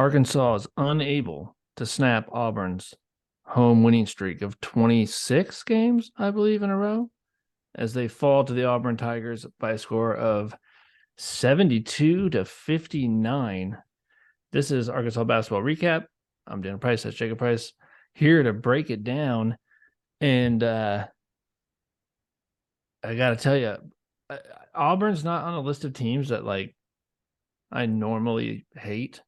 Arkansas is unable to snap Auburn's home winning streak of 26 games, I believe, in a row, as they fall to the Auburn Tigers by a score of 72-59. This is Arkansas Basketball Recap. I'm Dan Price. That's Jacob Price, here to break it down. And I got to tell you, Auburn's not on a list of teams that I normally hate,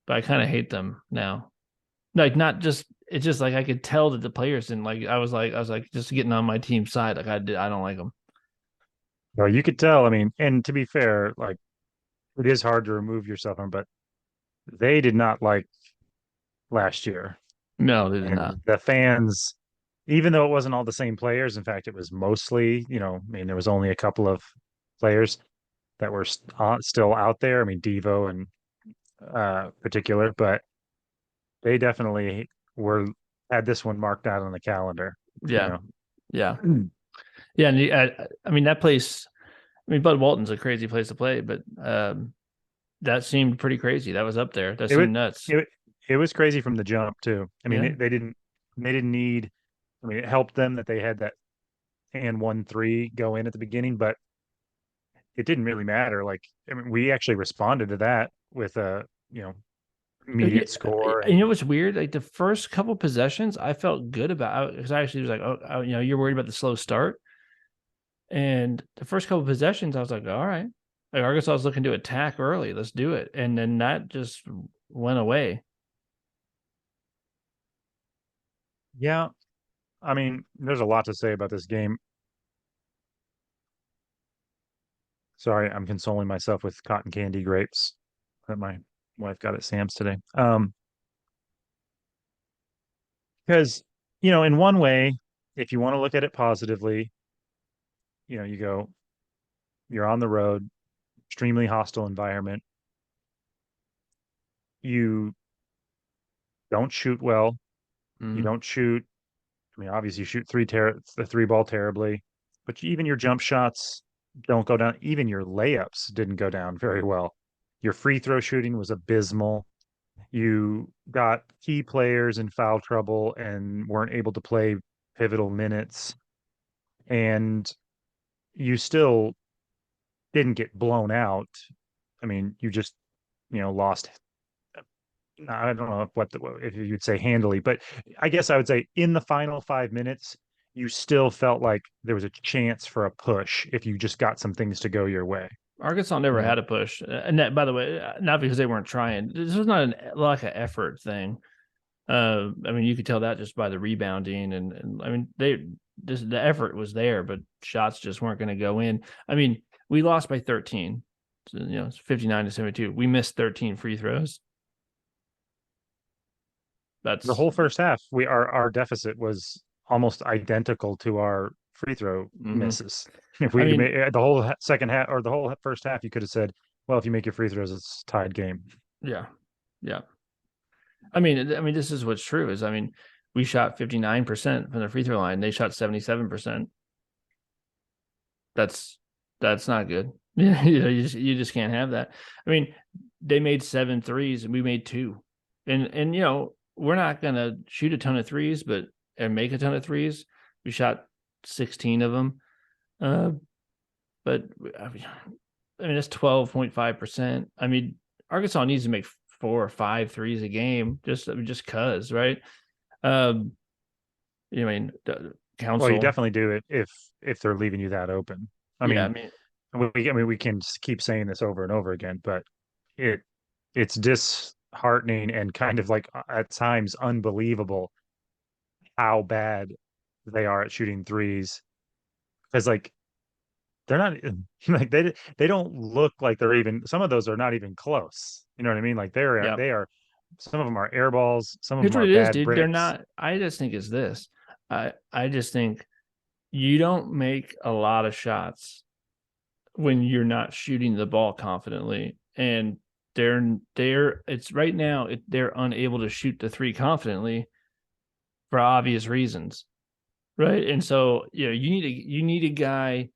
but I kind of hate them now. Not just, it's just I could tell that the players and I was just getting on my team's side. I don't like them. Well, you could tell. I mean, and to be fair, it is hard to remove yourself from, but they did not like last year. No, they did not. And the fans, even though it wasn't all the same players, in fact, it was mostly, there was only a couple of players that were still out there. I mean, Devo and particular, but they definitely were had this one marked out on the calendar, you Yeah, know. yeah, yeah. And I mean, that place. I mean, Bud Walton's a crazy place to play, but that seemed pretty crazy. That was up there. That It was seemed nuts. it was crazy from the jump too. I mean, Yeah. they didn't need. I mean, it helped them that they had that and 1-3 go in at the beginning, but it didn't really matter. I mean, we actually responded to that with a You immediate score, you and know what's weird? Like the first couple possessions, I felt good about because I actually was like, oh, you're worried about the slow start. And the first couple possessions, I was like, all right. Like Arkansas was looking to attack early. Let's do it. And then that just went away. yeah, I mean, there's a lot to say about this game. Sorry, I'm consoling myself with cotton candy grapes that my wife got at Sam's today. Because, in one way, if you want to look at it positively, you go, you're on the road, extremely hostile environment. You don't shoot well. You Mm. don't shoot. I mean, obviously, you shoot the three ball terribly, but even your jump shots don't go down. Even your layups didn't go down very well. Your free throw shooting was abysmal. You got key players in foul trouble and weren't able to play pivotal minutes. And you still didn't get blown out. I mean, you just, lost. I don't know if you'd say handily, but I guess I would say in the final 5 minutes, you still felt like there was a chance for a push if you just got some things to go your way. Arkansas never You know, had a push. And that, by the way, not because they weren't trying. This was not like an effort thing. I mean, you could tell that just by the rebounding, and I mean, the effort was there, but shots just weren't going to go in. I mean, we lost by 13, so, it's 59-72. We missed 13 free throws. the That's whole first half, our deficit was almost identical to our free throw mm-hmm. misses. If I we mean, made the whole second half or the whole first half, you could have said, "Well, if you make your free throws, it's tied game." yeah, yeah. I mean, this is what's true. Is I mean, we shot 59% from the free throw line. They shot 77%. That's that's not good. Yeah, you just can't have that. I mean, they made 7 threes and we made 2. And we're not gonna shoot a ton of threes, but and make a ton of threes. We shot 16 of them. Uh, but I mean that's 12.5%. I mean, Arkansas needs to make 4 or 5 threes a game, just cause, right? Um, I mean, the Well, you council, definitely do it if they're leaving you that open. I yeah, I mean, mean, we can keep saying this over and over again, but it it's disheartening and kind of at times unbelievable how bad they are at shooting threes. Because they're not they don't look like they're even some of those are not even close. You know what I mean? Like yeah. they are some of them are air balls, some of Here's them what are it is, bad dude. They're bricks. not. I just think it's this. I just think you don't make a lot of shots when you're not shooting the ball confidently, and they're it's right now they're unable to shoot the three confidently for obvious reasons, right? And so you need a guy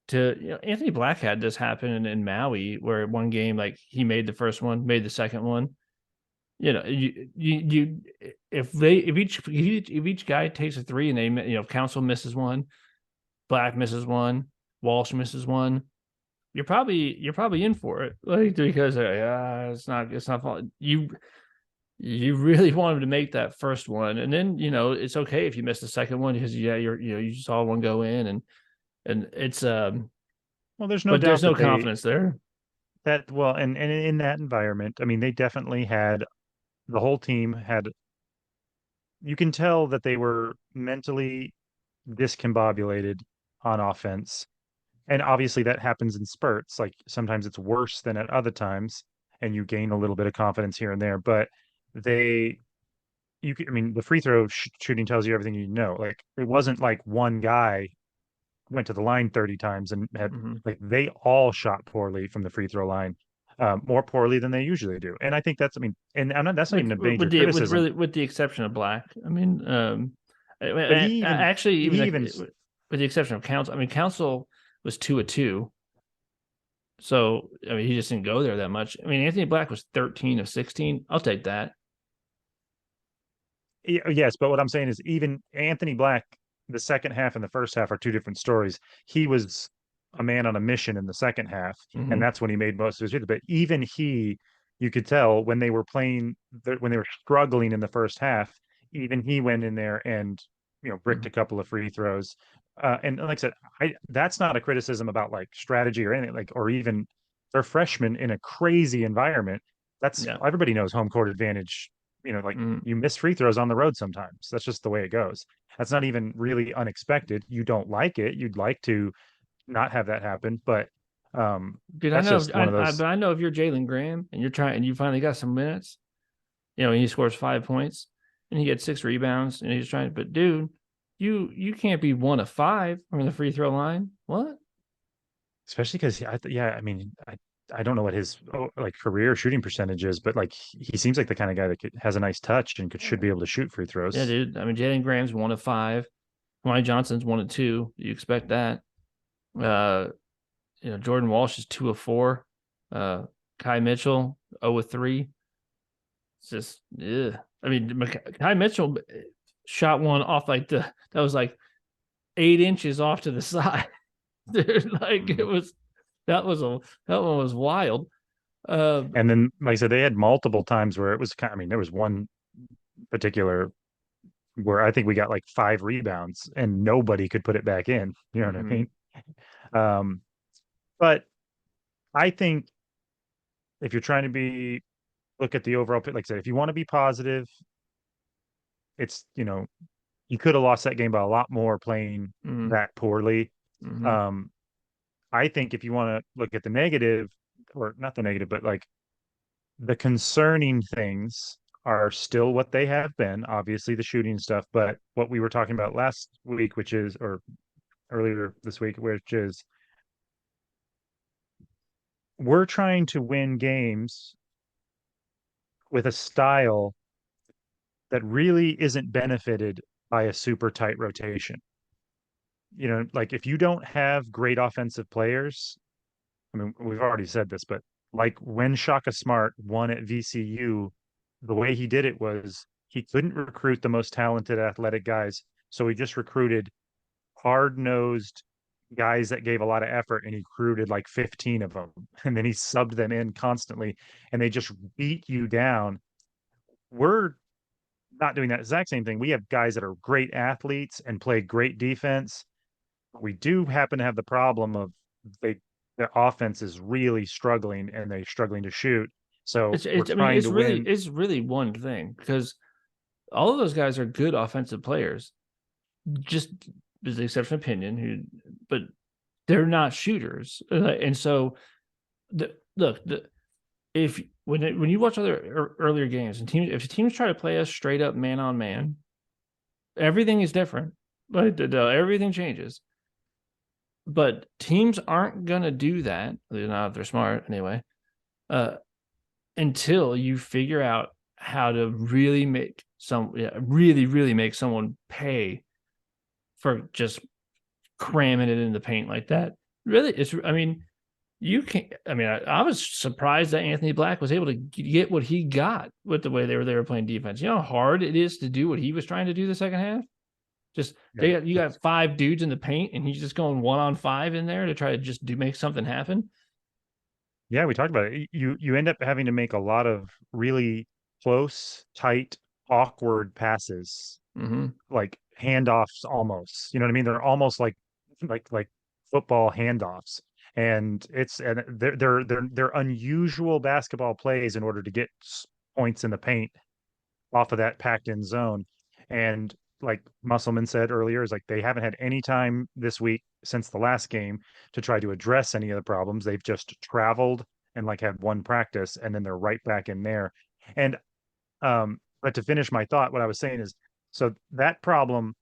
to Anthony Black had this happen in Maui where one game he made the first one, made the second one, if each guy takes a three and Council misses one, Black misses one, Walsh misses one, you're probably in for it, like, because it's not fun. You really want him to make that first one, and then it's okay if you miss the second one because you saw one go in, and it's Well, there's no but there's doubt no that confidence there. and in that environment, I mean, they definitely had the whole team had. You can tell that they were mentally discombobulated on offense. And obviously that happens in spurts. Like sometimes it's worse than at other times, and you gain a little bit of confidence here and there. But they, I mean, the free throw shooting tells you everything you know. Like it wasn't like one guy went to the line 30 times and had Mm-hmm. like they all shot poorly from the free throw line, more poorly than they usually do. And I think that's, I mean, and I'm not, that's not even a major criticism. With the exception of Black. I mean, But actually, even he like even, with the exception of Council. I mean, Council was 2 of 2, so I mean, he just didn't go there that much. I mean, Anthony Black was 13 of 16. I'll take that. yes, but what I'm saying is even Anthony Black, the second half and the first half are two different stories. He was a man on a mission in the second half, and Mm-hmm. that's when he made most of his hits. But even he, you could tell when they were playing, when they were struggling in the first half, even he went in there and bricked Mm-hmm. a couple of free throws. And like I said, that's not a criticism about like strategy or anything, like or even they're freshmen in a crazy environment. That's Yeah. everybody knows home court advantage. Like Mm-hmm. you miss free throws on the road sometimes. That's just the way it goes. That's not even really unexpected. You don't like it. You'd like to not have that happen, but Dude, that's just one of those. but I know if you're Jalen Graham and you're trying and you finally got some minutes, and he scores 5 points and he gets 6 rebounds and he's trying. But dude, you can't be 1 of 5 from the free throw line. What? Especially because yeah, I mean, I don't know what his like career shooting percentage is, but like he seems like the kind of guy that has a nice touch and should be able to shoot free Yeah, throws. dude. I mean, Jalen Graham's 1 of 5. Kamani Johnson's 1 of 2. You expect that? Uh, Jordan Walsh is 2 of 4. Uh, Kai Mitchell 0 of 3. It's just, yeah. I mean, Kai Mitchell shot one off that was like 8 inches off to the side. Dude, like Mhm. that one was wild. And then, like I said, they had multiple times where it was kind. I mean, there was one particular where I think we got like 5 rebounds and nobody could put it back in. You know what I mhm, mean? Um, but I think if you're trying to look at the overall, like I said, if you want to be positive, it's, you could have lost that game by a lot more playing mhm, that poorly. mhm. Um, I think if you want to look at the negative, or not the negative, but like the concerning things are still what they have been, obviously the shooting stuff, but what we were talking about last week, or earlier this week, which is we're trying to win games with a style that really isn't benefited by a super tight rotation. Like if you don't have great offensive players, I mean, we've already said this, but like when Shaka Smart won at VCU, the way he did it was he couldn't recruit the most talented athletic guys. So he just recruited hard-nosed guys that gave a lot of effort and he recruited like 15 of them. And then he subbed them in constantly and they just beat you down. We're not doing that exact same thing. We have guys that are great athletes and play great defense. We do happen to have the problem of they their offense is really struggling and they're struggling to shoot. So we're I mean, trying to win. it's really one thing because all of those guys are good offensive players, just with the exception of Pinion, but they're not shooters, and so look, if when you watch other earlier games and if teams try to play us straight up man on man, everything is different. Like everything changes. But teams aren't gonna do that. They're not if they're smart anyway. Uh, until you figure out how to really really make someone pay for just cramming it in the paint like that. Really, I mean, you can't. I mean, I was surprised that Anthony Black was able to get what he got with the way they were playing defense. You know how hard it is to do what he was trying to do the second half. Just you got 5 dudes in the paint, and he's just going 1-on-5 in there to try to just make something happen. Yeah, we talked about it. You end up having to make a lot of really close, tight, awkward passes, like handoffs almost. You know what I mean? They're almost like football handoffs. And they're unusual basketball plays in order to get points in the paint off of that packed in zone. And like Musselman said earlier, is like they haven't had any time this week since the last game to try to address any of the problems. They've just traveled and like had one practice, and then they're right back in there. And but to finish my thought, what I was saying is, so that problem,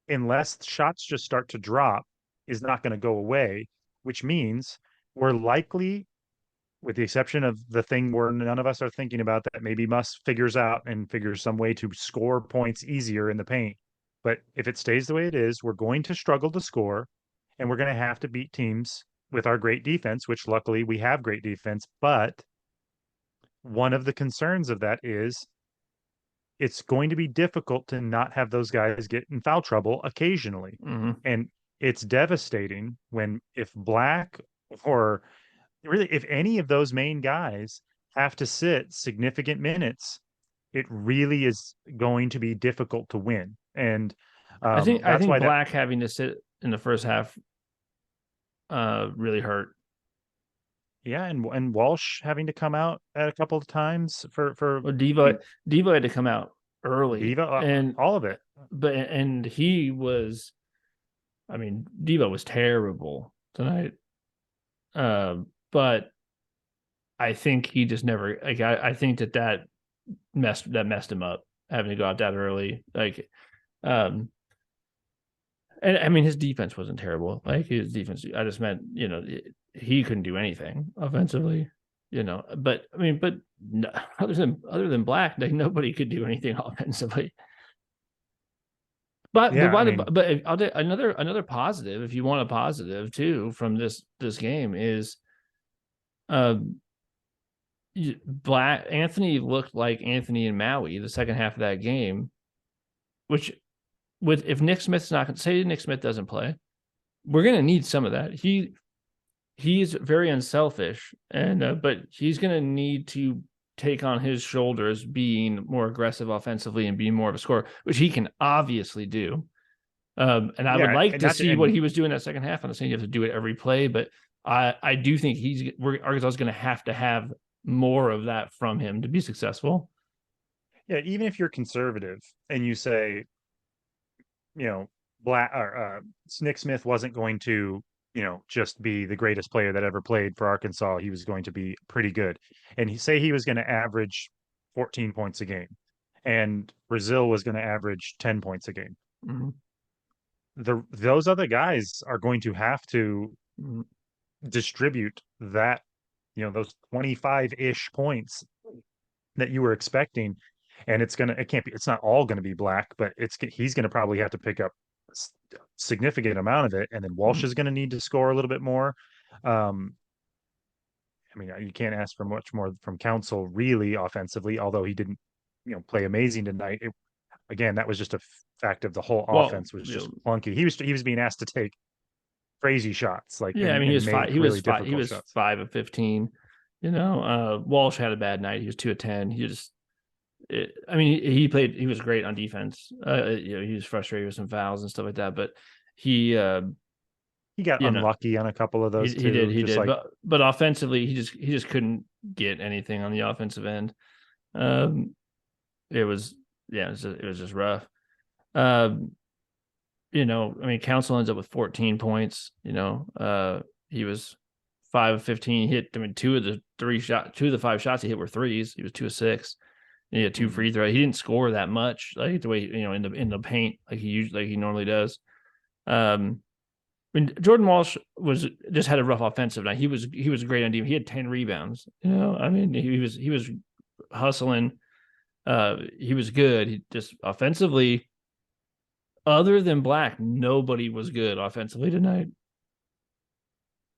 unless shots just start to drop, is not going to go away, which means we're likely, with the exception of the thing where none of us are thinking about, that maybe Muss figures out and figures some way to score points easier in the paint. But if it stays the way it is, we're going to struggle to score, and we're going to have to beat teams with our great defense, which luckily we have great defense. But one of the concerns of that is it's going to be difficult to not have those guys get in foul trouble occasionally. And it's devastating when, if Black or really if any of those main guys have to sit significant minutes, it really is going to be difficult to win. And I think that's why Black having to sit in the first half really hurt. Yeah, and Walsh having to come out at a couple of times for Well, Devo had to come out early, Diva, and all of it. And he was, I mean, Devo was terrible tonight. But I think he just never, like, I think that messed him up, having to go out that early. Like, and I mean, his defense wasn't terrible. Like, his defense, I just meant, he couldn't do anything offensively, but I mean, but no, other than Black, like, nobody could do anything offensively. But Yeah, I'll do another positive, if you want a positive too, from this game is, Black Anthony looked like Anthony and Maui the second half of that game, which, if Nick Smith's not going to say, Nick Smith doesn't play, we're going to need some of that. He's very unselfish, and but he's going to need to take on his shoulders being more aggressive offensively and being more of a scorer, which he can obviously do. And I would like to see what he was doing that second half. I'm not saying you have to do it every play, but I do think Arkansas is going to have more of that from him to be successful. Yeah, even if you're conservative and you say, Black or Nick Smith wasn't going to, just be the greatest player that ever played for Arkansas. He was going to be pretty good. And he was going to average 14 points a game, and Brazil was going to average 10 points a game. Those other guys are going to have to distribute that, those 25-ish points that you were expecting. And it's not all going to be Black, but he's going to probably have to pick up a significant amount of it. And then Walsh is going to need to score a little bit more. I mean, you can't ask for much more from Council really offensively, although he didn't, play amazing tonight. Again, that was just a fact of the whole offense was just clunky. He was being asked to take crazy shots, like, yeah. I mean, he was he was 5 of 15. Walsh had a bad night. He was 2 of 10. He was great on defense. He was frustrated with some fouls and stuff like that, but he got unlucky on a couple of those. He did. But offensively, he just couldn't get anything on the offensive end. It was just rough. Council ends up with 14 points. He was 5 of 15. He hit, 2 of the 5 shots he hit were threes. He was 2 of 6. He had 2 free throws. He didn't score that much, like the way, in the paint, like he normally does. Jordan Walsh just had a rough offensive night. He was great on defense. He had 10 rebounds. He was hustling. He was good. He just offensively, other than Black, nobody was good offensively tonight.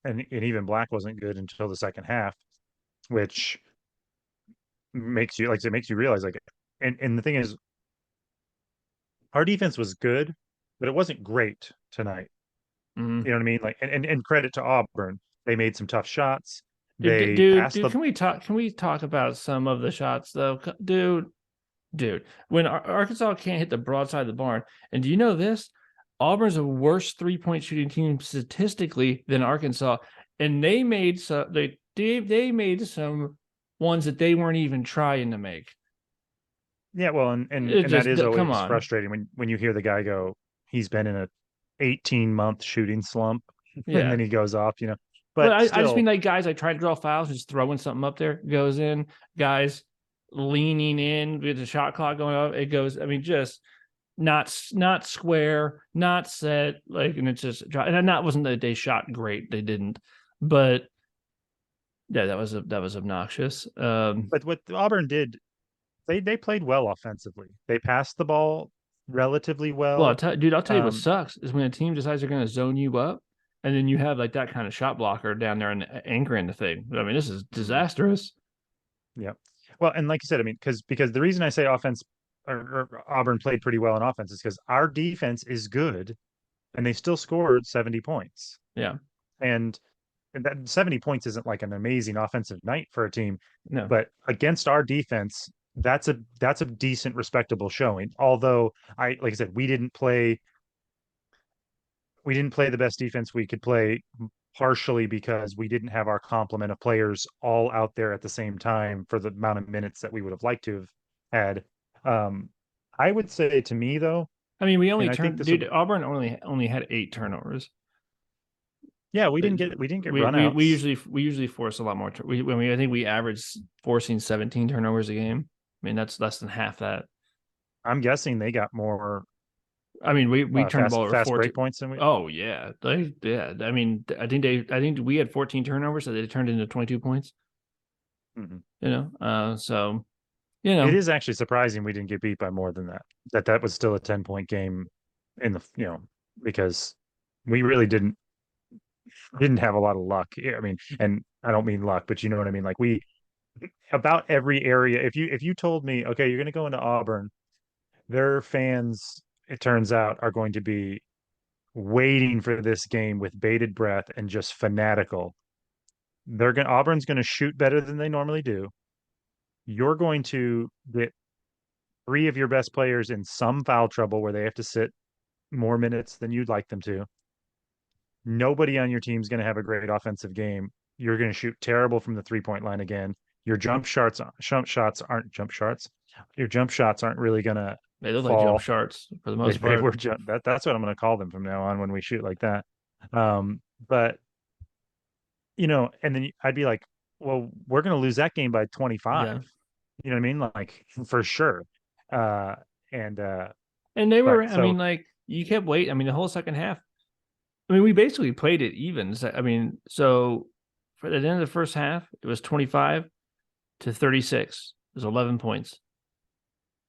and even Black wasn't good until the second half, which makes you, like I said, makes you realize, like, and the thing is, our defense was good, but it wasn't great tonight. Mhm. You know what I mean? Like, and credit to Auburn, they made some tough shots. Dude, They dude, passed dude, the can we talk? Can we talk about some of the shots though, dude? When Arkansas can't hit the broadside of the barn, and do you know this? Auburn's a worse 3-point shooting team statistically than Arkansas, and they made they made some ones that they weren't even trying to make. Yeah, well, It and that just is come always on, frustrating when you hear the guy go, he's been in a 18-month shooting slump, and yeah. then he goes off, you know. But But I just mean still, like guys like try to draw fouls, just throwing something up there, goes in. Guys leaning in with the shot clock going up, it goes. I mean, just not square, not set, like, and it's just, and that wasn't that they shot great, they didn't, but yeah, that was obnoxious. but what Auburn did, they played well offensively. They passed the ball relatively Well, well. dude, I'll tell you what Um, sucks is when a team decides they're going to zone you up, and then you have like that kind of shot blocker down there and anchoring the thing. I mean, this is mhm, disastrous. yeah. Well, and like you said, I mean, because the reason I say offense, or Auburn played pretty well in offense, is because our defense is good, and they still scored 70 points. Yeah, And that 70 points isn't like an amazing offensive night for a team, no, but against our defense, that's a decent, respectable showing. Although like I said, we didn't play the best defense we could play, partially because we didn't have our complement of players all out there at the same time for the amount of minutes that we would have liked to have had. Um, I would say, to me though, I mean, we only and I think turned, this will, dude. Auburn only had 8 turnovers. yeah, Like, we didn't get we runouts. usually force a lot more. I think we average forcing 17 turnovers a game. I mean, that's less than half that. I'm guessing they got more I mean, we turned the ball over fast break 14. points than we. Oh yeah, yeah. I mean, I think we had 14 turnovers, so they turned into 22 points. Mhm. You know, so It is actually surprising we didn't get beat by more than that. That was still a 10-point game in the, because we really didn't have a lot of luck. I mean, and I don't mean luck, but you know what I mean? Like, we, about every area, if you told me, okay, you're going to go into Auburn, their fans, it turns out, are going to be waiting for this game with bated breath and just fanatical. Auburn's going to shoot better than they normally do. You're going to get three of your best players in some foul trouble where they have to sit more minutes than you'd like them to. Nobody on your team is going to have a great offensive game. You're going to shoot terrible from the 3-point line again. Your jump shots aren't jump shots. Your jump shots aren't really going to they look like jump fall. sharks for the They, most they part. were that's what I'm going to call them from now on when we shoot like that. But and then I'd be like, well, we're going to lose that game by 25. Yeah, You know what I mean? Like, for sure. Uh, and and they were. but I so mean, like you kept waiting. I mean, the whole second half. I mean, we basically played it even. I mean, so for the end of the first half, it was 25 to 36. It was 11 points.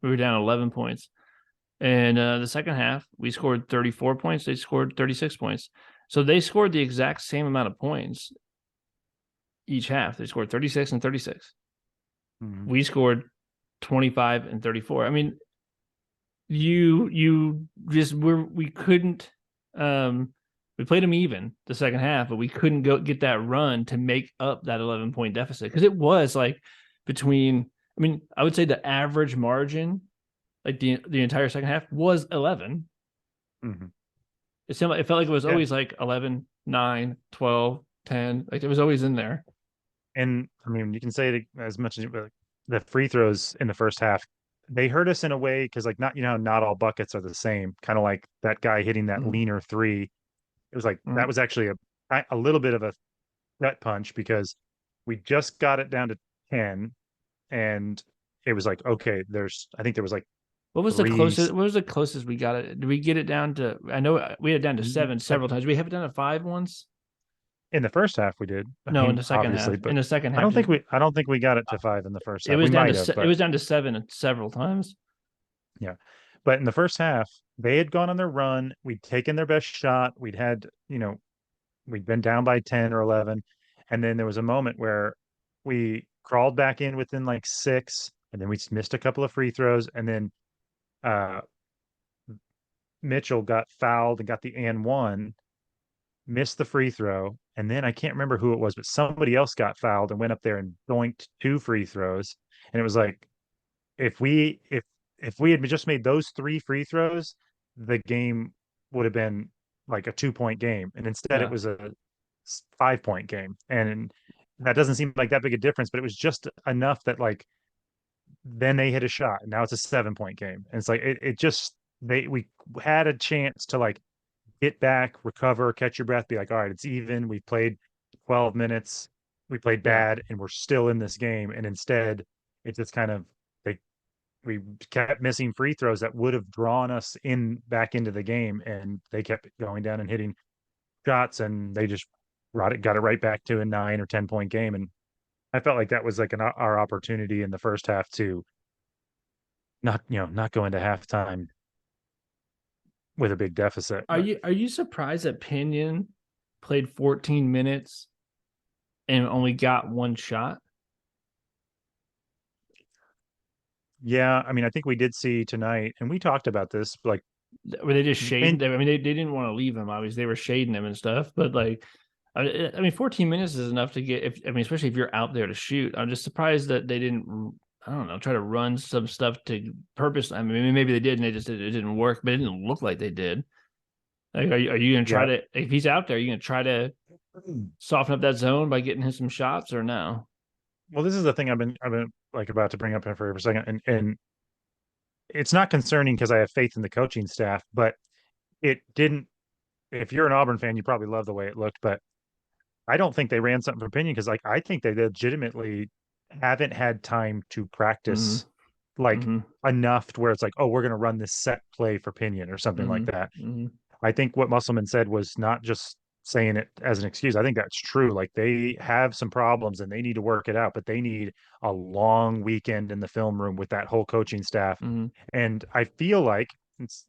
We were down 11 points. And the second half, we scored 34 points. They scored 36 points. So they scored the exact same amount of points each half. They scored 36 and 36. mhm. We scored 25 and 34. I mean, you just we couldn't we played them even the second half, but we couldn't go get that run to make up that 11-point deficit because it was like between. I mean, I would say the average margin, like the entire second half, was 11. Mhm. It felt like it was Yeah, always like 11, 9, 12, 10. Like it was always in there. and I mean, you can say it as much as, but the free throws in the first half, they hurt us in a way because, like, not, how not all buckets are the same. Kind of like that guy hitting that Mm, leaner three. It was like that mm. was actually a little bit of a gut punch because we just got it down to 10, and it was like, okay, I think there was like What was the three closest? What was the closest we got it? Did we get it down to? I know we had it down to 7 several times. Did we have it down to 5 once? in the first half we did. I No, in mean, the second obviously, half. but In the second half, I don't think we got it to 5 in the first it half. We was down might to have, it but was down to 7 several times. yeah. But in the first half, they had gone on their run. We'd taken their best shot. We'd had, we'd been down by 10 or 11. And then there was a moment where we crawled back in within like 6, and then we missed a couple of free throws. And then uh, Mitchell got fouled and got the and one, missed the free throw. And then I can't remember who it was, but somebody else got fouled and went up there and doinked 2 free throws. And it was like, if we had just made those 3 free throws, the game would have been like a 2-point game, and instead it Yeah. was a 5-point game. And that doesn't seem like that big a difference, but it was just enough that like then they hit a shot, and now it's a 7-point game. And it's like it just we had a chance to like get back, recover, catch your breath, be like, all right, it's even. We played 12 minutes, we played Yeah. bad, and we're still in this game. And instead, it just kind of they we kept missing free throws that would have drawn us in back into the game, and they kept going down and hitting shots, and they just got it right back to a 9 or 10 point game. And I felt like that was like our opportunity in the first half to not go into halftime with a big deficit. Are you surprised that Pinion played 14 minutes and only got 1 shot? Yeah, I mean, I think we did see tonight, and we talked about this, like, Were they just shading? and I mean, they didn't want to leave him. Obviously, they were shading him and stuff. But like, I mean, 14 minutes is enough to get. If I mean, especially if you're out there to shoot. I'm just surprised that they didn't. I don't know. Try to run some stuff to purpose. I mean, maybe they did, and it didn't work. But it didn't look like they did. Like, are you going to try yeah. to? If he's out there, are you going to try to soften up that zone by getting him some shots or no? Well, this is the thing I've been like about to bring up here for a second, and it's not concerning because I have faith in the coaching staff, but it didn't. If you're an Auburn fan, you probably love the way it looked, but I don't think they ran something for Pinion because, like, I think they legitimately haven't had time to Mm-hmm. practice like Mm-hmm. enough to where it's like, oh, we're going to run this set play for Pinion or something like Mm-hmm. that. Mm-hmm. I think what Musselman said was not just saying it as an excuse. I think that's true. Like, they have some problems and they need to work it out, but they need a long weekend in the film room with that whole coaching staff. Mm-hmm. And I feel like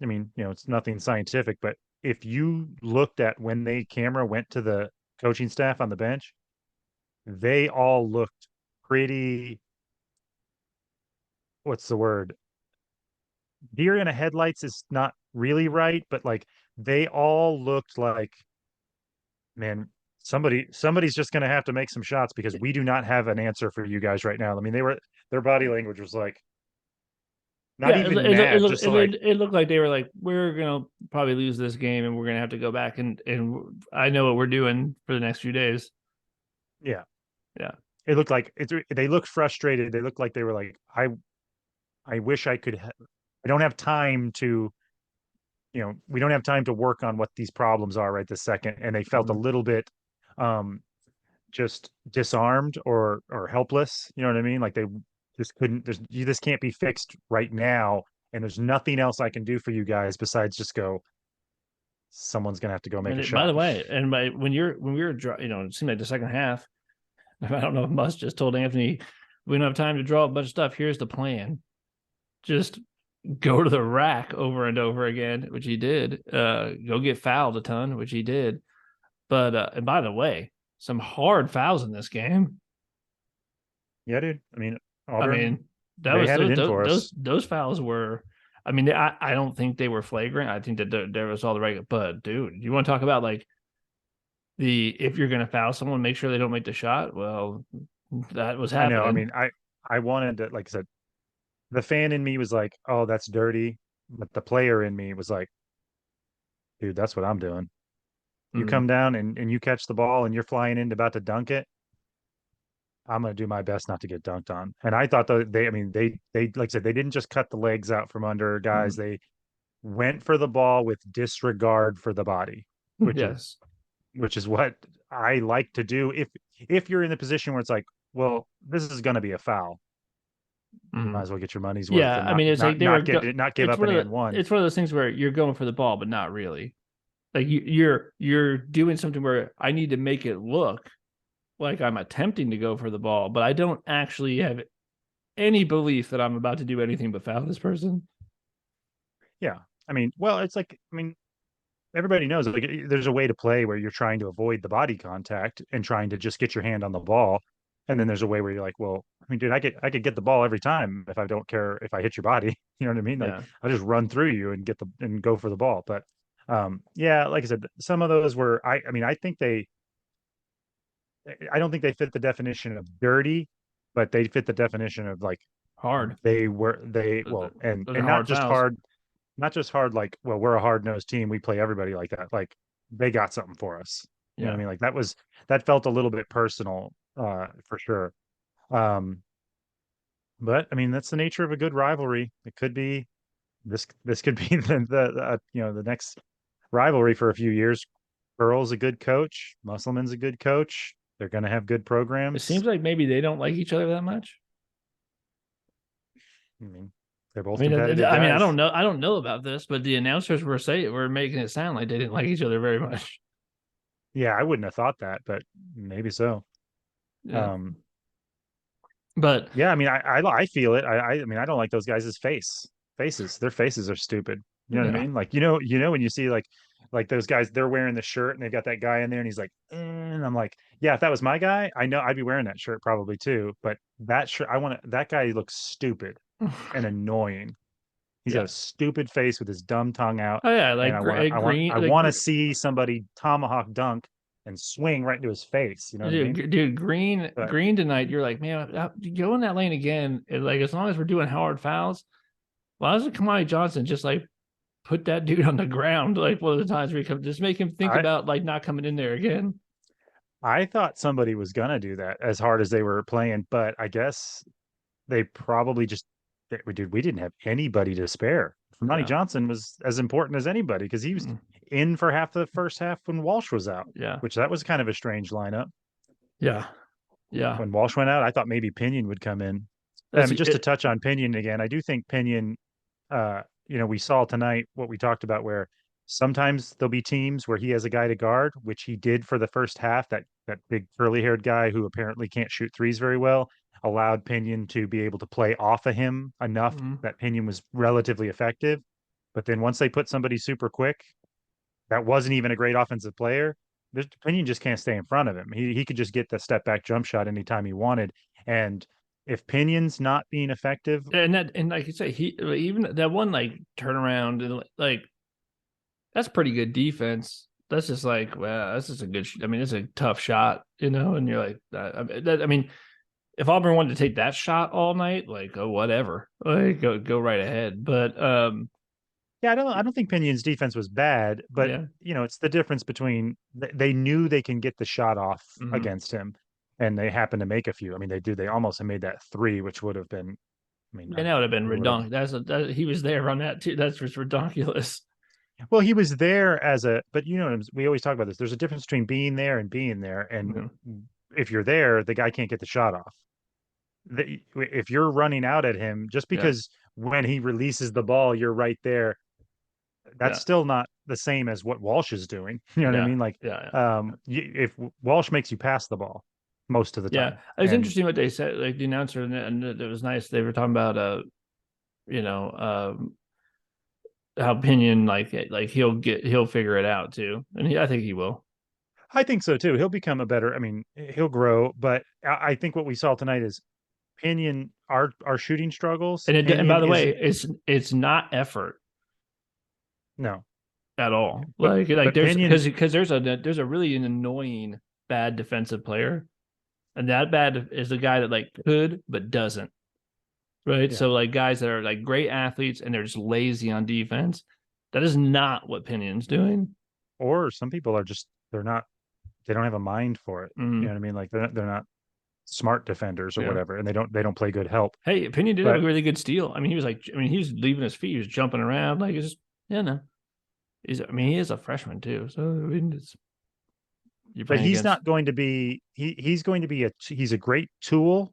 I mean, it's nothing scientific, but if you looked at when the camera went to the coaching staff on the bench, they all looked pretty, what's the word? Deer in a headlights is not really right, but like they all looked like, man, somebody's just going to have to make some shots because we do not have an answer for you guys right now. I mean, their body language was like not Yeah, even mad, just like, it looked like they were like, we're gonna probably lose this game, and we're gonna have to go back and I know what we're doing for the next few days. yeah. Yeah, It looked like they looked frustrated. They looked like they were like, I wish I could I don't have time to, we don't have time to work on what these problems are right this second. And they felt a mm-hmm. little bit um just disarmed or helpless. You know what I mean? Like they just couldn't. This can't be fixed right now, and there's nothing else I can do for you guys besides just go. Someone's gonna have to go make a And by shot. the way, and when we were it seemed like the second half. I don't know if Musk just told Anthony we don't have time to draw a bunch of stuff. Here's the plan: just go to the rack over and over again, which he did. Go get fouled a ton, which he did. But and by the way, some hard fouls in this game. Yeah, dude. I mean, I Auburn, mean, that they was had it in for us. those fouls were. I mean, I don't think they were flagrant. I think that there was all the right. But dude, you want to talk about like if you're going to foul someone, make sure they don't make the shot. Well, that was I know. I happening. mean, I wanted to, like I said, the fan in me was like, oh, that's dirty, but the player in me was like, dude, that's what I'm doing. You Mm, come down and you catch the ball and you're flying in about to dunk it. I'm going to do my best not to get dunked on. And I thought that I mean, they, like I said, they didn't just cut the legs out from under guys. mm. They went for the ball with disregard for the body, which is, Yes. which is what I like to do. If you're in the position where it's like, well, this is going to be a foul, you might Mm. as well get your money's worth Yeah, and I mean, it's like not give it's up an one of and one. it's one of those things where you're going for the ball, but not really. Like you're doing something where I need to make it look like I'm attempting to go for the ball, but I don't actually have any belief that I'm about to do anything but foul this person. Yeah. I mean, well, it's like, I mean, everybody knows like there's a way to play where you're trying to avoid the body contact and trying to just get your hand on the ball. And then there's a way where you're like, well, I mean, dude, I could get the ball every time if I don't care if I hit your body. You know what I mean? Like Yeah. I'll just run through you and get the and go for the ball. But yeah, like I said, some of those were I mean, I don't think they fit the definition of dirty, but they fit the definition of like Hard. they Those well those are and hard fouls. not just hard like well we're a hard-nosed team we play everybody like that like they got something for us, you know what I Yeah. mean, like that felt a little bit personal for sure. um but I mean that's the nature of a good rivalry. It could be this could be the you know the next rivalry for a few years. Earl's a good coach, Musselman's a good coach, they're going to have good It programs. seems like maybe they don't like each other that much. I mean they're both I mean, competitive I don't guys. know. I don't know about this, but the announcers were making it sound like they didn't like each other very much. Yeah, I wouldn't have thought that, but maybe so. Yeah. Um, But yeah, I mean, I feel it. I mean, I don't like those guys' faces. Their faces are stupid. You know what I yeah. mean? Like, when you see like those guys, they're wearing the shirt and they've got that guy in there, and he's like, and I'm like, yeah, if that was my guy, I know I'd be wearing that shirt probably too. But that shirt, that guy looks stupid and annoying. He's got Yeah. a stupid face with his dumb tongue out, Oh yeah, and like green, I want to see somebody tomahawk dunk and swing right into his face. You know what I mean? dude, green, But green tonight. You're like, man, go in that lane again. And like, as long as we're doing hard fouls, why doesn't Kamani Johnson just like put that dude on the ground like one of the times where he comes, just make him think I about like not coming in there again. I thought somebody was gonna do that as hard as they were playing, but I guess they probably just dude, we didn't have anybody to spare. Ronnie Yeah. Johnson was as important as anybody because he was Mm. in for half the first half when Walsh was out, Yeah. which that was kind of a strange lineup. Yeah. Yeah. When Walsh went out, I thought maybe Pinion would come in. I That's mean, just to it. touch on Pinion again, I do think Pinion, we saw tonight what we talked about where sometimes there'll be teams where he has a guy to guard, which he did for the first half. That big curly haired guy who apparently can't shoot threes very well allowed Pinion to be able to play off of him enough Mm. that Pinion was relatively effective. But then once they put somebody super quick, that wasn't even a great offensive player. This Pinion just can't stay in front of him. He could just get the step back jump shot anytime he wanted. And if Pinion's not being effective, And like you say, he even that one like turnaround and like that's pretty good defense. That's just like, well, that's just a good. I mean, it's a tough shot, and you're like, I mean, if Auburn wanted to take that shot all night, like, oh, whatever, like, go right ahead. But yeah, I don't think Pinion's defense was bad, but yeah, it's the difference between they knew they can get the shot off mm-hmm. against him, and they happened to make a few. I mean, they almost made that three, which would have been, I mean, And that would have been it would have. redonkulous. He was there on that too. That's just redonkulous. Well, he was there as a, but we always talk about this. There's a difference between being there and being there, and Yeah, if you're there, the guy can't get the shot off. If you're running out at him, just yeah, because when he releases the ball, you're right there, that's yeah, still not the same as what Walsh is doing. You know what I yeah, mean? Like, yeah. if Walsh makes you pass the ball most of the Yeah, time, it was and interesting what they said. Like the announcer, and it was nice. They were talking about, you know, how Pinion like he'll figure it out too, and I think he will. I think so too. He'll become a better. I mean, he'll grow, but I think what we saw tonight is Pinion, our shooting struggles. And by Pinion the is way, it's not effort no, at all. but Like there's Pinion, because there's a really an annoying bad defensive player, and that bad is the guy that like could but doesn't. Right. yeah, So like guys that are like great athletes and they're just lazy on defense. That is not what Pinion's doing. or some people are just they don't have a mind for it. You know Mm, what I mean? Like they're not smart defenders or yeah. whatever, and they don't play good help. Hey, Pinion did have a But really good steal. I mean, he was like, I mean, he was leaving his feet, he was jumping around, like it's just, yeah, no. I mean, he is a freshman too, so I mean, you're but playing he's against. not going to be he's going to be he's a great tool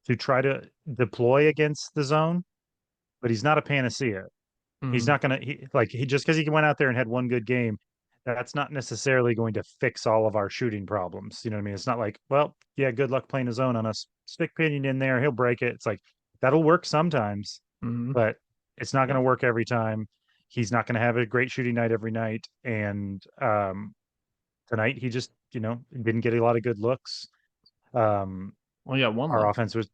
to try to deploy against the zone, but he's not a panacea. He's Mm, not going to he just because he went out there and had one good game, that's not necessarily going to fix all of our shooting problems. You know what I mean? It's not like, well, yeah, good luck playing a zone on us. Stick Pinion in there, he'll break it. It's like that'll work sometimes, mm, but it's not going yeah, to work every time. he's not going to have a great shooting night every night. And tonight he just, didn't get a lot of good looks. Um, Well, you got one our look. offense was,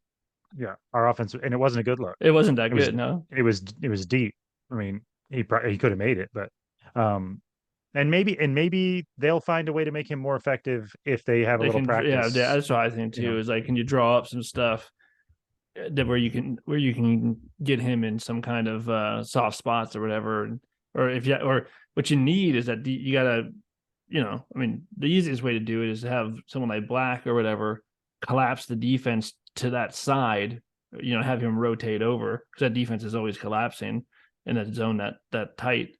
yeah, our offense, and it wasn't a good look. It wasn't that It was, good, no. it was deep. I mean, he could have made it, but, and maybe they'll find a way to make him more effective if they have a They little can, yeah, practice. that's what I think You know, too. Is like, can you draw up some stuff that where you can get him in some kind of soft spots or whatever, or if you or what you need is that you gotta, I mean, the easiest way to do it is to have someone like Black or whatever collapse the defense to that side, have him rotate over because that defense is always collapsing in that zone that tight,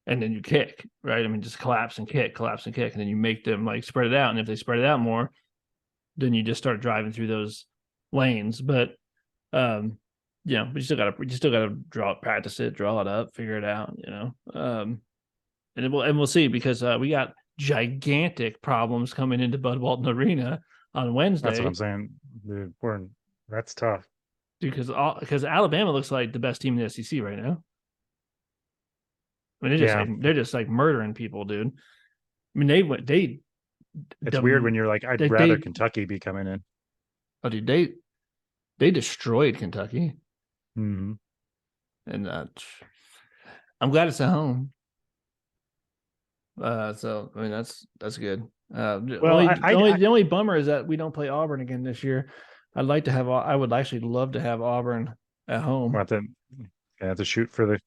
and then you kick, right? I mean, just collapse and kick, and then you make them like spread it out, and if they spread it out more, then you just start driving through those lanes. But but you still gotta practice it, draw it up, figure it out, and we'll see because we got gigantic problems coming into Bud Walton Arena on that's what I'm Wednesday. saying. That's tough. Because Alabama looks like the best team in the SEC right now. I mean, Yeah, they're just like murdering people, dude. I mean, it's weird when you're like, I'd rather Kentucky be coming in. Oh, dude, they destroyed Kentucky, Mm-hmm. and I'm glad it's at home. So I mean that's good. Well, The only bummer is that we don't play Auburn again this year. I would actually love to have Auburn at home. we'll have to shoot for the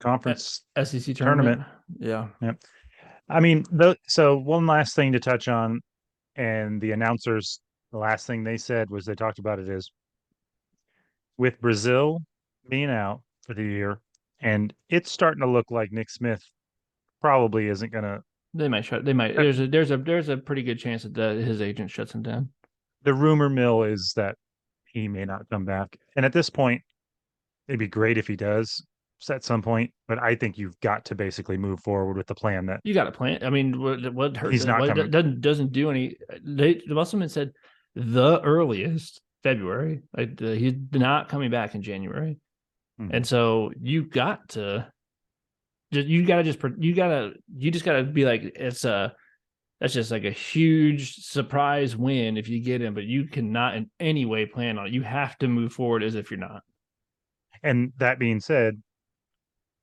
conference SEC tournament. Yeah. Yeah. I mean, so one last thing to touch on, and the announcers, the last thing they said was they talked about it is with Brazil being out for the year, and it's starting to look like Nick Smith probably isn't going to. They might shut. They might. There's a pretty good chance that his agent shuts him down. The rumor mill is that he may not come back, and at this point, it'd be great if he does at some point. But I think you've got to basically move forward with the plan that You got to plan. I mean, what hurt? he's not coming. Doesn't do any. The Musselman said the earliest February. Like he's not coming back in January, and so you just gotta be like that's just like a huge surprise win if you get him, but you cannot in any way plan on it. You have to move forward as if you're not. And that being said,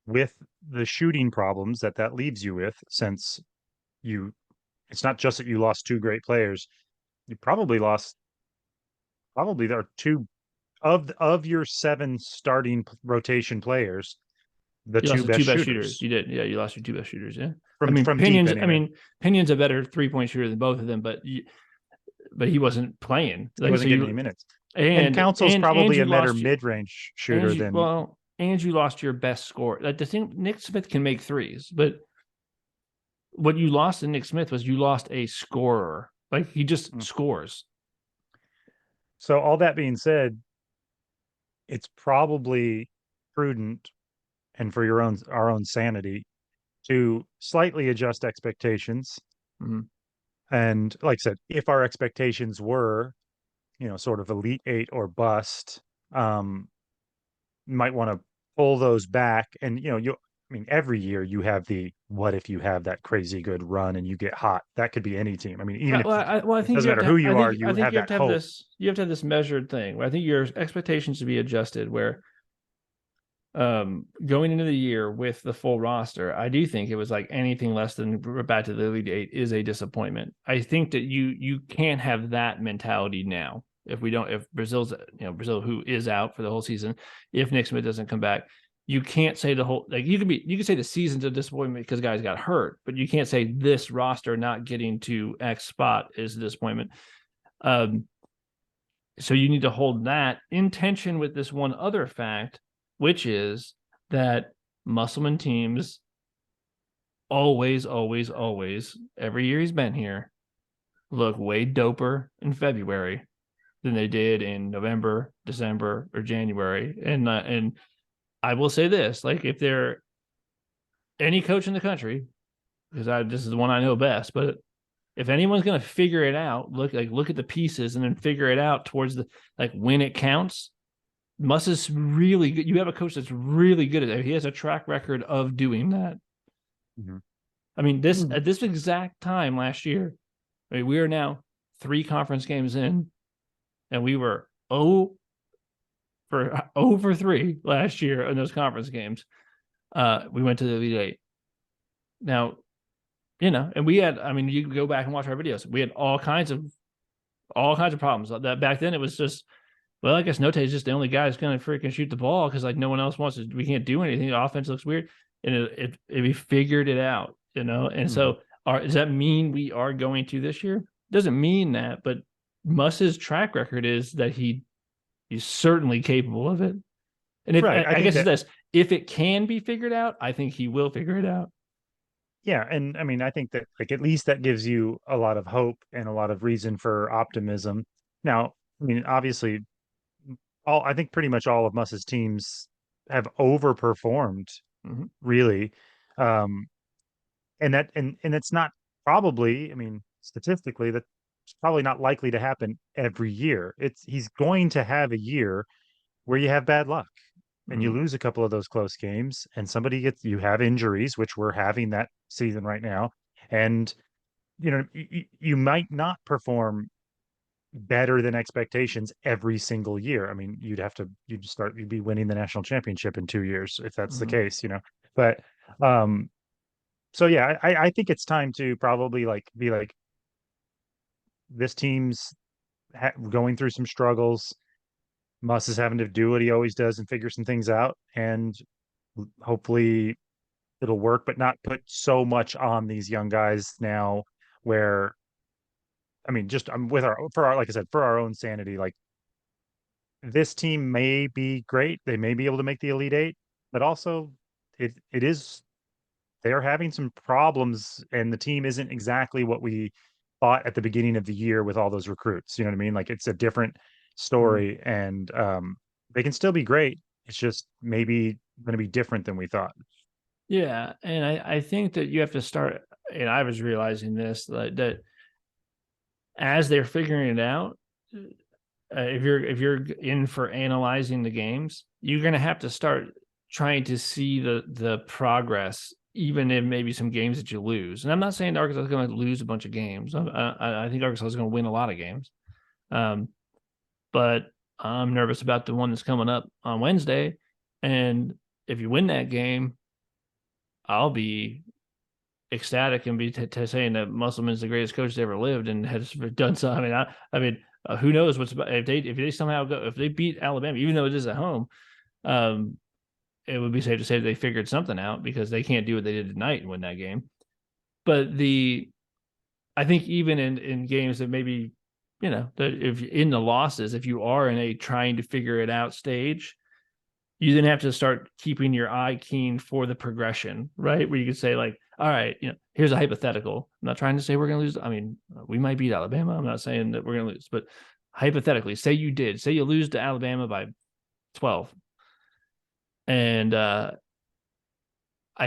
with the shooting problems that leaves you with, since it's not just that you lost two great players, you probably there are two of your seven starting rotation players, the You lost two the best two best shooters. You did. Yeah, you lost your two best shooters. Yeah. From Pinion's. deep, anyway. Pinion's a better 3-point shooter than both of them, but he wasn't playing. He wasn't getting any minutes. And Council's probably a better mid-range shooter than. And you lost your best scorer. Like the thing, Nick Smith can make threes, but what you lost in Nick Smith was you lost a scorer. Like he just scores. So all that being said, it's probably prudent, and for our own sanity, to slightly adjust expectations. Mm-hmm. And like I said, if our expectations were, sort of Elite Eight or bust, might want to pull those back. And every year you have the what if you have that crazy good run and you get hot. That could be any team. I mean, even I think it doesn't matter who you are, you have that hope. You have to have this measured thing. I think your expectations should be adjusted where going into the year with the full roster, I do think it was like anything less than back to the Elite Eight is a disappointment. I think that you can't have that mentality now. If Brazil who is out for the whole season, if Nick Smith doesn't come back, you can't say the whole, like you can say the season's a disappointment because guys got hurt, but you can't say this roster not getting to X spot is a disappointment. So you need to hold that in tension with this one other fact, which is that Musselman teams always, every year he's been here, look way doper in February than they did in November, December, or January. And I will say this, like if they're any coach in the country, because this is the one I know best, but if anyone's going to figure it out, look at the pieces and then figure it out towards when it counts, Muss is really good. You have a coach that's really good at it. He has a track record of doing that. Mm-hmm. I mean, this at this exact time last year, I mean, we are now 3 conference games in, and we were over 3 last year in those conference games. We went to the Elite Eight. Now, and we had, I mean, you can go back and watch our videos. We had all kinds of problems. That back then it was just, well, I guess Note is just the only guy who's going to freaking shoot the ball because like no one else wants to. We can't do anything. The offense looks weird, and we figured it out, And so, does that mean we are going to this year? Doesn't mean that, but Muss's track record is that he's certainly capable of it. And if Right. I guess it's this, if it can be figured out, I think he will figure it out. Yeah, and I mean, I think that like at least that gives you a lot of hope and a lot of reason for optimism. Now, I mean, obviously, I think pretty much all of Muss's teams have overperformed, really, um, and it's not probably. I mean, statistically, that's probably not likely to happen every year. He's going to have a year where you have bad luck and you lose a couple of those close games and you have injuries, which we're having that season right now. And, you might not perform better than expectations every single year. I mean, you'd be winning the national championship in 2 years if that's the case, but, so yeah, I think it's time to probably be like, this team's going through some struggles. Muss is having to do what he always does and figure some things out, and hopefully it'll work, but not put so much on these young guys now. Where, I mean, just with like I said, for our own sanity, like this team may be great, they may be able to make the Elite Eight, but also it is they're having some problems, and the team isn't exactly what we thought at the beginning of the year with all those recruits. You know what I mean? Like it's a different story, and they can still be great. It's just maybe going to be different than we thought. Yeah, and I think that you have to start, and I was realizing this, that as they're figuring it out, if you're in for analyzing the games, you're going to have to start trying to see the progress, even in maybe some games that you lose. And I'm not saying Arkansas is going to lose a bunch of games. I think Arkansas is going to win a lot of games, but I'm nervous about the one that's coming up on Wednesday. And if you win that game, I'll be ecstatic and be saying that Musselman's the greatest coach that ever lived and has done so. I mean, who knows what's about if they somehow if they beat Alabama, even though it is at home, it would be safe to say that they figured something out because they can't do what they did tonight and win that game. But I think even in games that maybe, that if in the losses, if you are in a trying to figure it out stage, you then have to start keeping your eye keen for the progression, right? Where you could say like, all right, here's a hypothetical. I'm not trying to say we're going to lose. I mean, we might beat Alabama. I'm not saying that we're going to lose, but hypothetically, say you lose to Alabama by 12. And I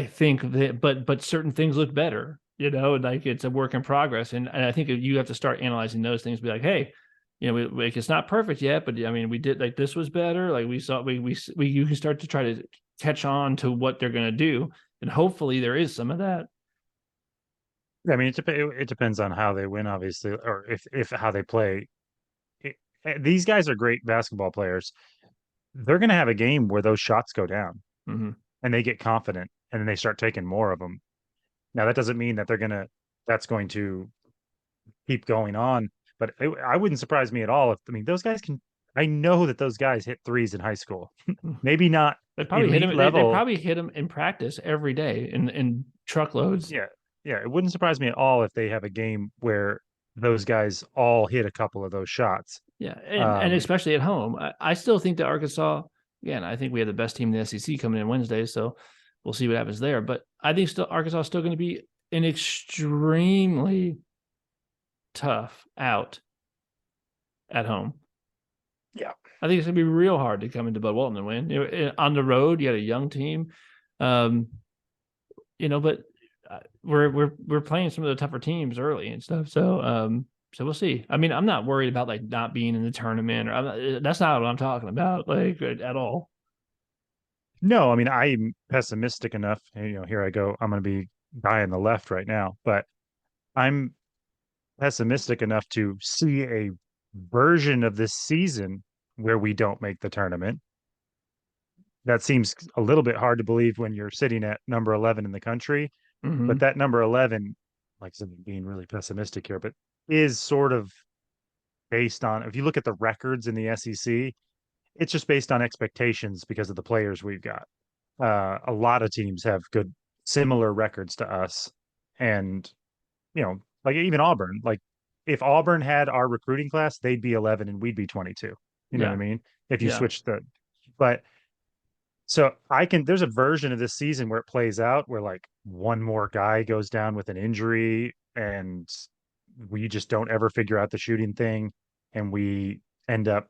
think that, but certain things look better, like it's a work in progress. And I think you have to start analyzing those things, be like, hey, it's not perfect yet, but I mean, we did like this was better. Like we saw, you can start to try to catch on to what they're going to do, and hopefully there is some of that. I mean, it depends on how they win, obviously, or if how they play. These guys are great basketball players. They're going to have a game where those shots go down, and they get confident, and then they start taking more of them. Now, that doesn't mean that that's going to keep going on. But I wouldn't surprise me at all those guys can. I know that those guys hit threes in high school. Maybe not they probably elite hit them, level. they probably hit them in practice every day in truckloads. Yeah, it wouldn't surprise me at all if they have a game where those guys all hit a couple of those shots. Yeah, and especially at home. I still think that Arkansas. Again, I think we have the best team in the SEC coming in Wednesday, so we'll see what happens there. But I think Arkansas is still going to be an extremely tough out at home. Yeah, I think it's gonna be real hard to come into Bud Walton and win. On the road, you had a young team, but we're playing some of the tougher teams early and stuff. So So we'll see. I mean, I'm not worried about like not being in the tournament, or that's not what I'm talking about, like at all. No, I mean, I'm pessimistic enough. Here I go. I'm going to be guy on the left right now, but I'm pessimistic enough to see a version of this season where we don't make the tournament. That seems a little bit hard to believe when you're sitting at number 11 in the country, but Mm-hmm. that number 11, like I said, being really pessimistic here, but is sort of based on, if you look at the records in the SEC, it's just based on expectations because of the players we've got. A lot of teams have good, similar records to us. And, like even Auburn, like if Auburn had our recruiting class, they'd be 11 and we'd be 22. You know what I Yeah, mean? If you yeah, switch but so there's a version of this season where it plays out where like one more guy goes down with an injury and we just don't ever figure out the shooting thing and we end up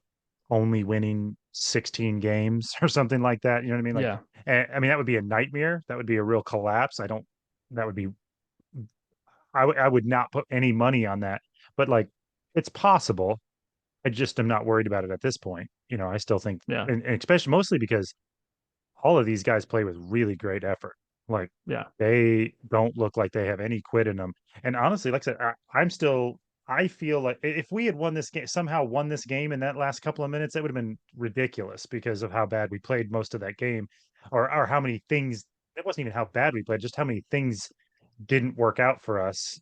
only winning 16 games or something like that. You know what I mean? Like, yeah, I mean, that would be a nightmare. That would be a real collapse. That would be, I would not put any money on that, but like, it's possible. I just am not worried about it at this point. I still think, yeah, and especially mostly because all of these guys play with really great effort. Like yeah, they don't look like they have any quit in them. And honestly, like I said, I feel like if we had won this game, somehow won this game in that last couple of minutes, that would have been ridiculous because of how bad we played most of that game, or how many things. It wasn't even how bad we played, just how many things didn't work out for us.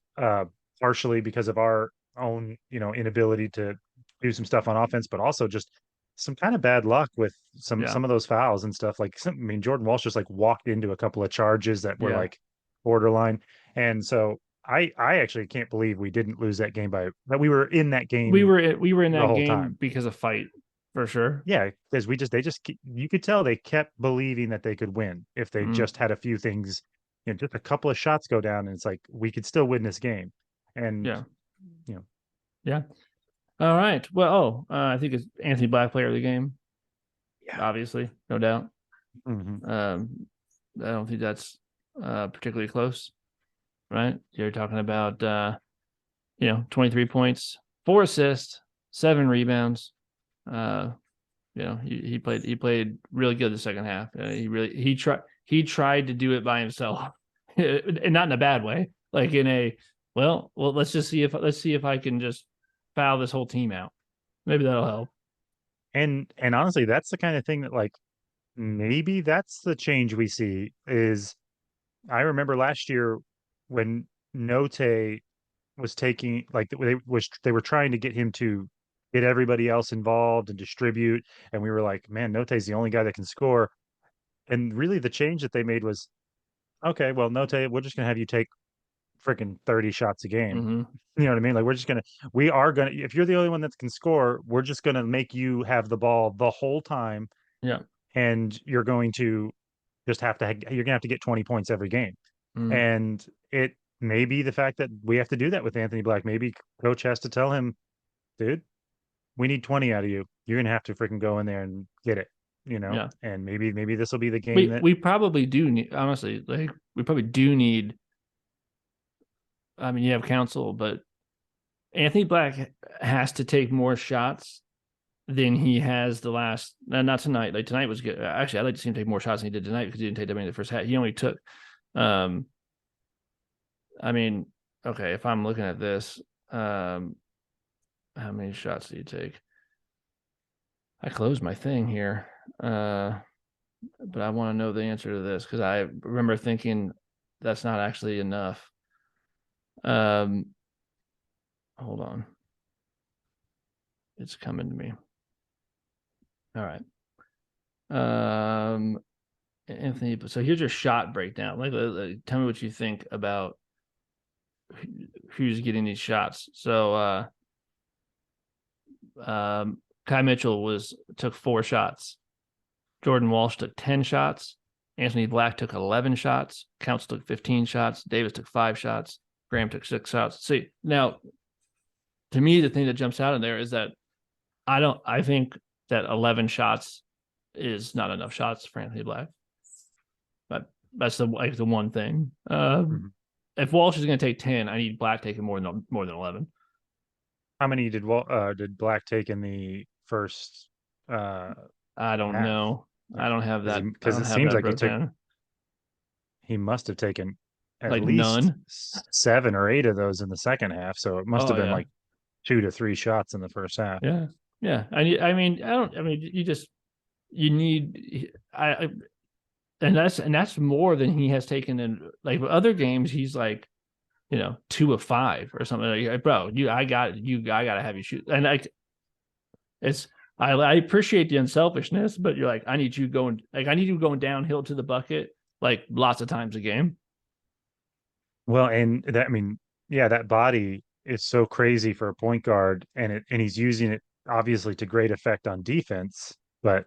Partially because of our own, inability to do some stuff on offense, but also just some kind of bad luck with yeah, some of those fouls and stuff. I mean, Jordan Walsh just like walked into a couple of charges that were yeah. like borderline, and so I actually can't believe we didn't lose that game by that. We were in that game We were in the that whole time. game because of fight, for sure. Yeah, because you could tell they kept believing that they could win if they Mm, just had a few things, just a couple of shots go down, and it's like we could still win this game. And yeah, you know, yeah. All right. Well, I think it's Anthony Black player of the game, yeah. obviously, no doubt. Hmm. I don't think that's particularly close, right? You're talking about 23 points, 4 assists, 7 rebounds. Uh, he played really good the second half. He tried to do it by himself, and not in a bad way, like in a well, let's see if I can just foul this whole team out. Maybe that'll help. And honestly, that's the kind of thing that like maybe that's the change we see is I remember last year when Note was taking like they were trying to get him to get everybody else involved and distribute, and we were like, man, Note's the only guy that can score. And really the change that they made was, okay, well, Note, we're just gonna have you take freaking 30 shots a game. Mm-hmm. You know what I mean? Like we are gonna if you're the only one that can score, we're just gonna make you have the ball the whole time, Yeah. and you're going to you're gonna have to get 20 points every game. Mm-hmm. And it may be the fact that we have to do that with Anthony Black. Maybe coach has to tell him, dude, we need 20 out of you. You're gonna have to freaking go in there and get it, Yeah. and maybe this will be the game We that we probably do need, honestly, like we probably do need. I mean, you have counsel, but Anthony Black has to take more shots than he has the last. Not tonight. Like tonight was good. Actually, I'd like to see him take more shots than he did tonight because he didn't take that many in the first half. He only took. Um, I mean, okay, if I'm looking at this, how many shots did he take? I closed my thing here, but I want to know the answer to this because I remember thinking that's not actually enough. Um, hold on, it's coming to me. All right. Anthony, so here's your shot breakdown. Like, tell me what you think about who's getting these shots. So, Kai Mitchell took 4 shots. Jordan Walsh took 10 shots. Anthony Black took 11 shots. Council took 15 shots. Davis took 5 shots. Graham took 6 shots. See, now, to me, the thing that jumps out in there is that I think that 11 shots is not enough shots for Anthony Black. But that's the one thing. Mhm. If Walsh is going to take 10, I need Black taking more than 11. How many did Black take in the first uh I don't half? know. Like, I don't have that. I because don't it have seems that like broke down. he must have taken at Like least none. 7 or 8 of those in the second half. So it must Oh have been yeah, like 2 to 3 shots in the first half. yeah, yeah. I mean, I don't. I mean, you just you need. And that's more than he has taken in like other games. He's like 2 of 5 or something. Like, bro, I gotta have you shoot. And like it's I appreciate the unselfishness, but you're like, I need you going downhill to the bucket like lots of times a game. Well, and that, I mean, yeah, that body is so crazy for a point guard, and he's using it obviously to great effect on defense, but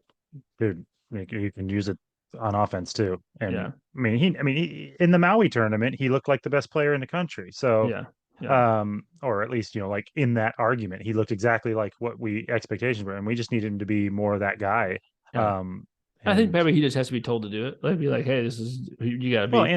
dude, like, you can use it on offense too. And Yeah, in the Maui tournament, he looked like the best player in the country. So, yeah, yeah, or at least, like in that argument, he looked exactly like what we expectations were, and we just need him to be more of that guy. yeah. Um, I think and maybe he just has to be told to do it. Like be like, hey, this is who you gotta well, beat.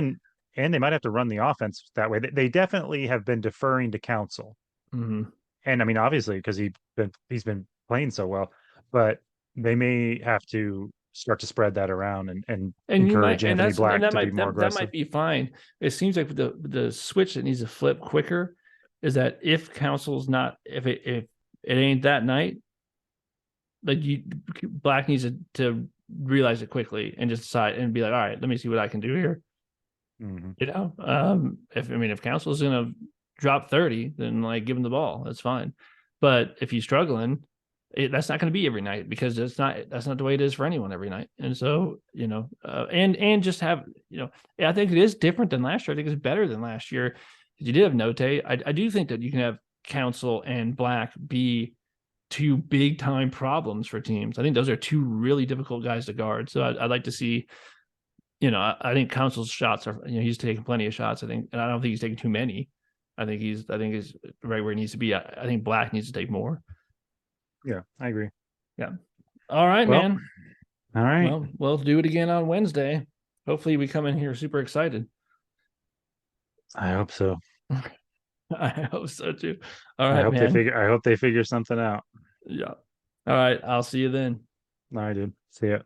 and they might have to run the offense that way. They definitely have been deferring to counsel. Mm-hmm. And I mean, obviously, because he's been playing so well, but they may have to start to spread that around and And you might, encourage Anthony Black to be more that aggressive. might be fine. It seems like the switch that needs to flip quicker is that if counsel's not if it ain't that night, like you Black needs to realize it quickly and just decide and be like, all right, let me see what I can do here. Hmm. If counsel's gonna drop 30, then like give him the ball. That's fine. But if he's struggling, that's not going to be every night because that's not the way it is for anyone every night. And so and just have I think it is different than last year. I think it's better than last year. You did have Note. I do think that you can have Council and Black be two big time problems for teams. I think those are two really difficult guys to guard. So I'd like to see. I think Council's shots are. He's taking plenty of shots. I think, and I don't think he's taking too many. I think he's right where he needs to be. I think Black needs to take more. Yeah, I agree. Yeah. All right, Well, man. all right. Well, we'll do it again on Wednesday. Hopefully, we come in here super excited. I hope so. I hope so too. All right, man. I hope they figure something out. Yeah. All right. I'll see you then. All right, dude. See ya.